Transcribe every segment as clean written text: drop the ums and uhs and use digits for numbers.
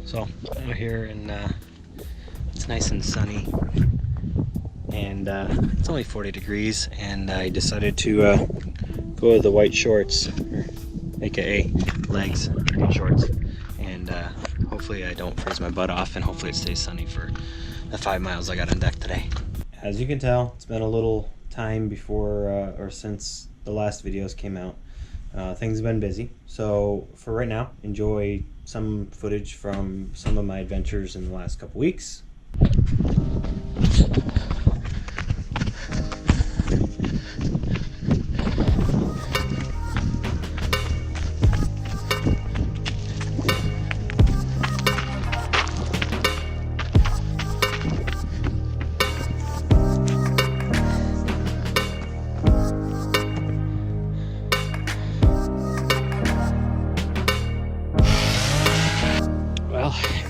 So I'm here and it's nice and sunny, and it's only 40 degrees, and I decided to go with the white shorts, or aka legs shorts, and hopefully I don't freeze my butt off, and hopefully it stays sunny for the 5 miles I got on deck today. As you can tell, it's been a little time before or since the last videos came out. Things have been busy, so for right now, enjoy some footage from some of my adventures in the last couple weeks.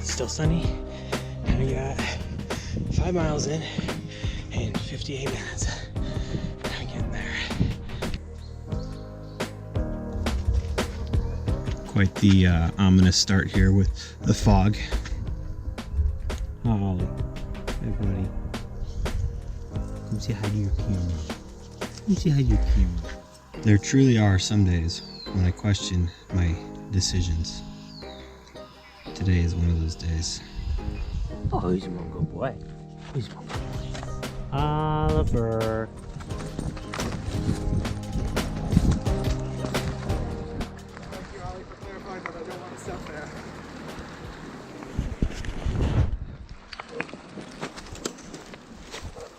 It's still sunny, and we got 5 miles in 58 minutes. I'm getting there. Quite the ominous start here with the fog. Oh, Ollie. Hey, buddy. Come say hi to your camera. Come say hi to your camera. There truly are some days when I question my decisions. Today is one of those days. Oh, he's one good boy. He's one good boy. Oliver. Thank you, Ollie, for clarifying that I don't want to step there.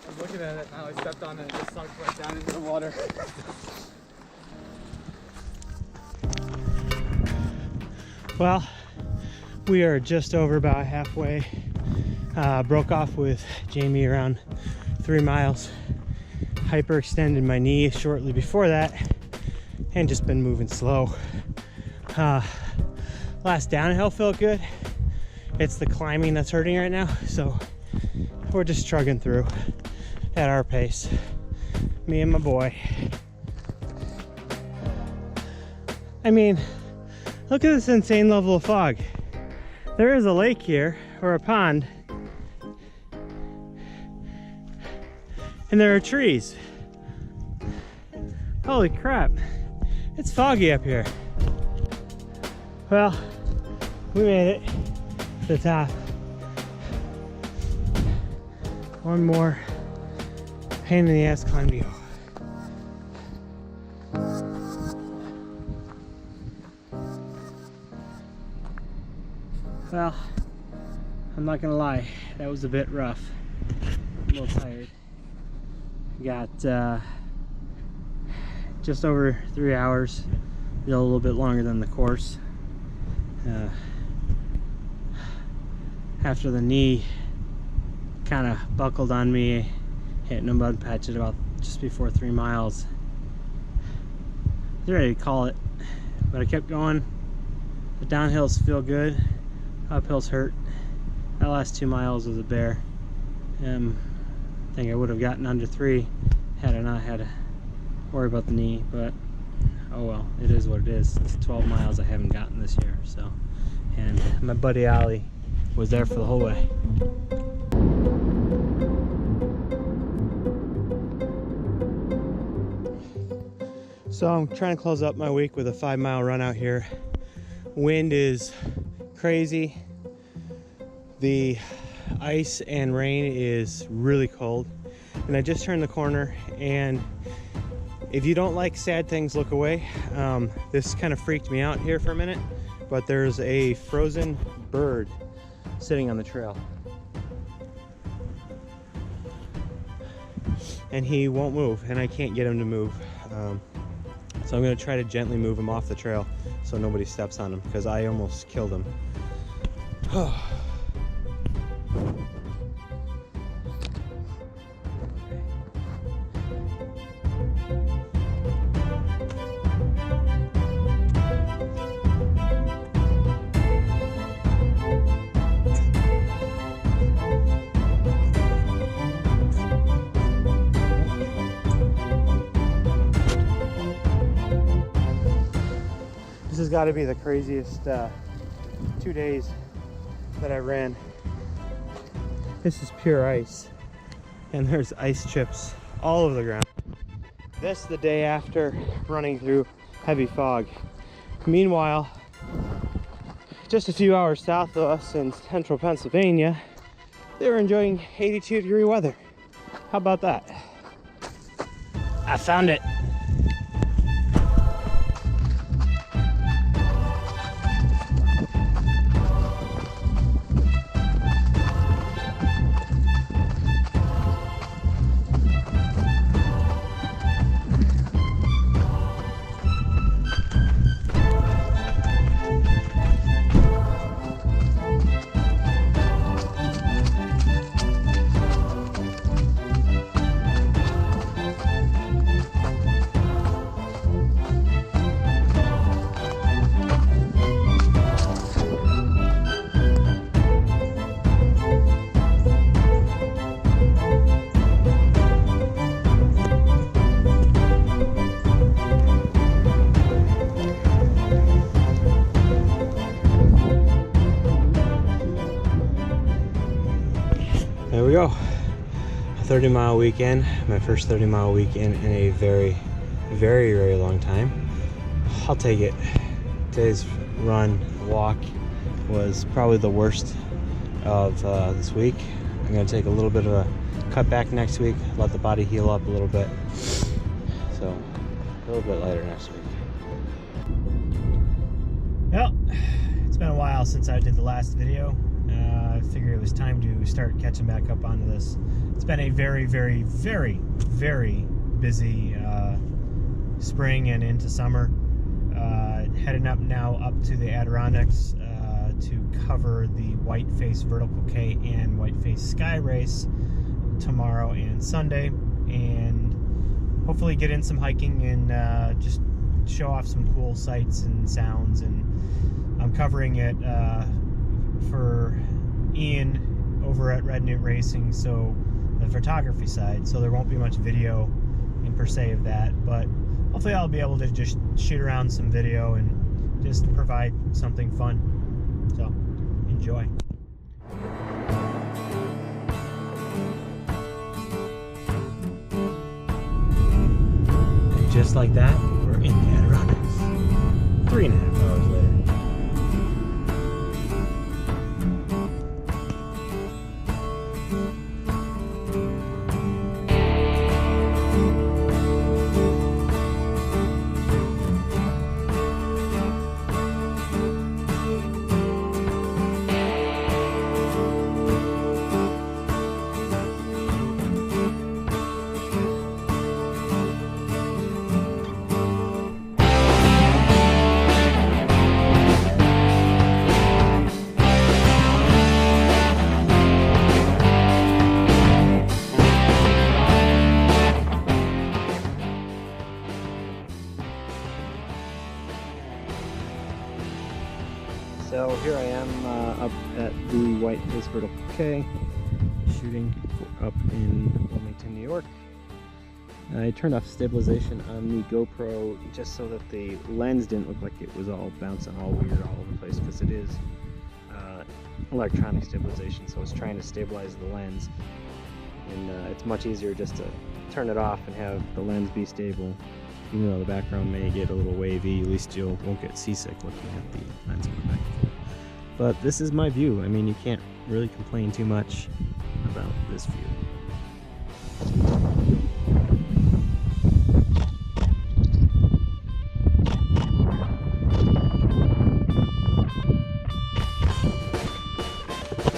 I'm looking at it now. I stepped on it and it just sunk right down into the water. Well, we are just over about halfway. Broke off with Jamie around 3 miles. Hyperextended my knee shortly before that, and just been moving slow. Last downhill felt good. It's the climbing that's hurting right now, so we're just trugging through at our pace. Me and my boy. I mean, look at this insane level of fog. There is a lake here, or a pond, and there are trees. Holy crap, it's foggy up here. Well, we made it to the top. One more pain in the ass climb to go. Well, I'm not gonna lie, that was a bit rough. I'm a little tired. Got just over 3 hours, a little bit longer than the course. After the knee kind of buckled on me, hitting a mud patch at about just before 3 miles. I was ready to call it, but I kept going. The downhills feel good. Uphills hurt. That last 2 miles was a bear. I think I would have gotten under 3 had I not had to worry about the knee, but oh well, it is what it is. It's 12 miles I haven't gotten this year, so. And my buddy Ollie was there for the whole way. So I'm trying to close up my week with a 5 mile run out here. Wind is crazy. The ice and rain is really cold, and I just turned the corner, and if you don't like sad things, look away. This kind of freaked me out here for a minute, but there's a frozen bird sitting on the trail, and he won't move, and I can't get him to move. So I'm going to try to gently move him off the trail so nobody steps on him, because I almost killed him. This has got to be the craziest 2 days that I ran. This is pure ice, and there's ice chips all over the ground. This the day after running through heavy fog. Meanwhile, just a few hours south of us in central Pennsylvania, they were enjoying 82-degree weather. How about that? I found it. There we go. A 30-mile weekend. My first 30-mile weekend in a very, very, very long time. I'll take it. Today's walk was probably the worst of this week. I'm going to take a little bit of a cut back next week, let the body heal up a little bit. So, a little bit lighter next week. Well, it's been a while since I did the last video. I figured it was time to start catching back up onto this. It's been a very, very, very, very busy spring and into summer. Heading up now up to the Adirondacks to cover the Whiteface Vertical K and Whiteface Sky Race tomorrow and Sunday, and hopefully get in some hiking and just show off some cool sights and sounds. And I'm covering it for Ian over at Red Newt Racing, so the photography side, so there won't be much video in per se of that, but hopefully I'll be able to just shoot around some video and just provide something fun. So enjoy. And just like that, we're in the Adirondacks 3.5 hours later. So here I am up at the Whiteface Vertical K, shooting up in Wilmington, New York. I turned off stabilization on the GoPro just so that the lens didn't look like it was all bouncing all weird all over the place, because it is electronic stabilization, so it's trying to stabilize the lens, and it's much easier just to turn it off and have the lens be stable. Even though the background may get a little wavy, at least you won't get seasick looking at the lens going back and forth. But this is my view. I mean, you can't really complain too much about this view.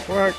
Work.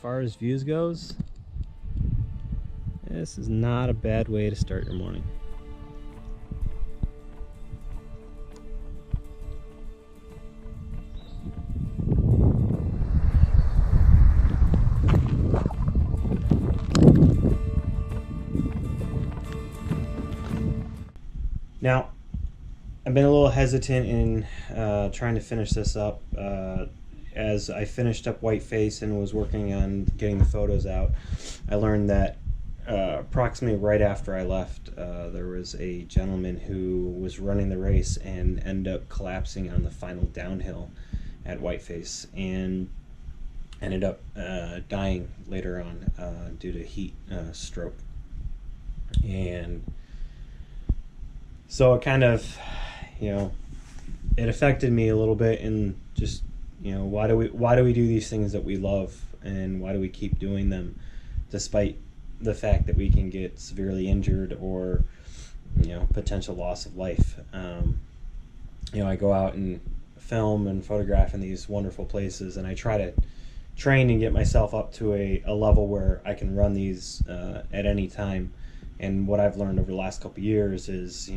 far as views goes, this is not a bad way to start your morning. Now, I've been a little hesitant in trying to finish this up. As I finished up Whiteface and was working on getting the photos out, I learned that approximately right after I left, there was a gentleman who was running the race and ended up collapsing on the final downhill at Whiteface and ended up dying later on due to heat stroke. And so it kind of, it affected me a little bit, and just, why do we do these things that we love, and why do we keep doing them despite the fact that we can get severely injured or potential loss of life. I go out and film and photograph in these wonderful places, and I try to train and get myself up to a level where I can run these at any time. And what I've learned over the last couple of years is,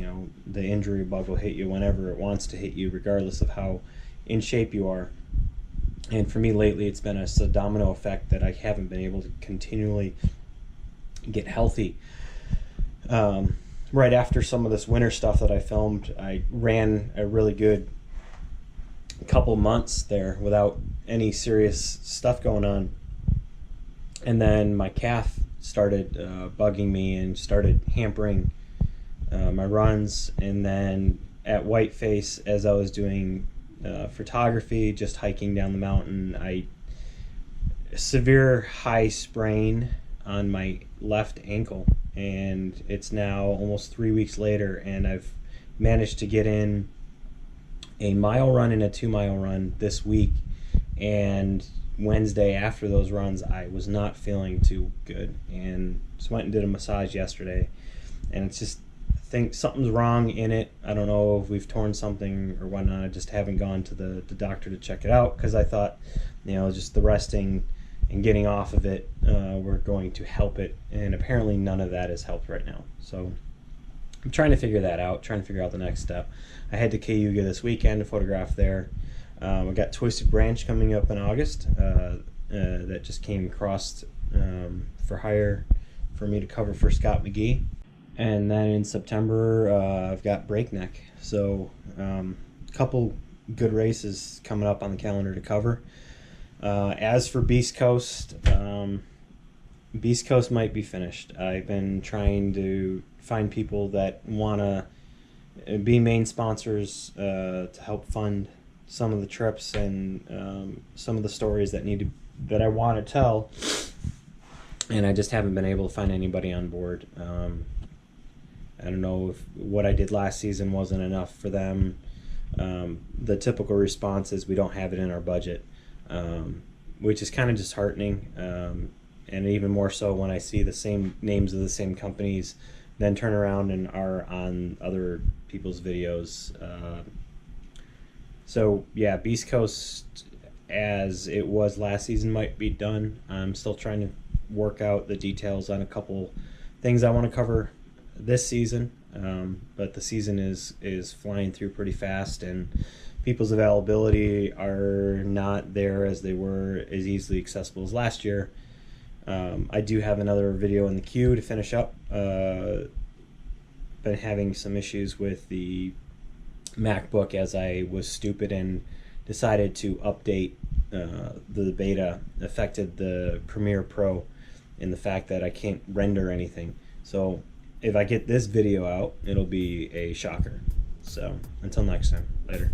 the injury bug will hit you whenever it wants to hit you, regardless of how in shape you are. And for me lately, it's been a domino effect that I haven't been able to continually get healthy. Right after some of this winter stuff that I filmed, I ran a really good couple months there without any serious stuff going on. And then my calf started bugging me and started hampering my runs. And then at Whiteface, as I was doing photography, just hiking down the mountain, severe high sprain on my left ankle, and it's now almost 3 weeks later, and I've managed to get in a mile run and a 2-mile run this week. And Wednesday after those runs, I was not feeling too good, and just went and did a massage yesterday, and it's just, I think something's wrong in it. I don't know if we've torn something or whatnot. I just haven't gone to the doctor to check it out, because I thought, just the resting and getting off of it were going to help it, and apparently none of that has helped right now. So I'm trying to figure that out, trying to figure out the next step. I head to Cayuga this weekend to photograph there. We got Twisted Branch coming up in August that just came across for hire for me to cover for Scott McGee. And then in September, I've got Breakneck. So a couple good races coming up on the calendar to cover. As for Beast Coast might be finished. I've been trying to find people that want to be main sponsors to help fund some of the trips and some of the stories that I want to tell, and I just haven't been able to find anybody on board. I don't know if what I did last season wasn't enough for them. The typical response is we don't have it in our budget, which is kind of disheartening, and even more so when I see the same names of the same companies then turn around and are on other people's videos. So yeah, Beast Coast as it was last season might be done. I'm still trying to work out the details on a couple things I want to cover this season, but the season is flying through pretty fast, and people's availability are not there as they were as easily accessible as last year. I do have another video in the queue to finish up. Been having some issues with the MacBook, as I was stupid and decided to update the beta, affected the Premiere Pro in the fact that I can't render anything. So if I get this video out, it'll be a shocker. So until next time, later.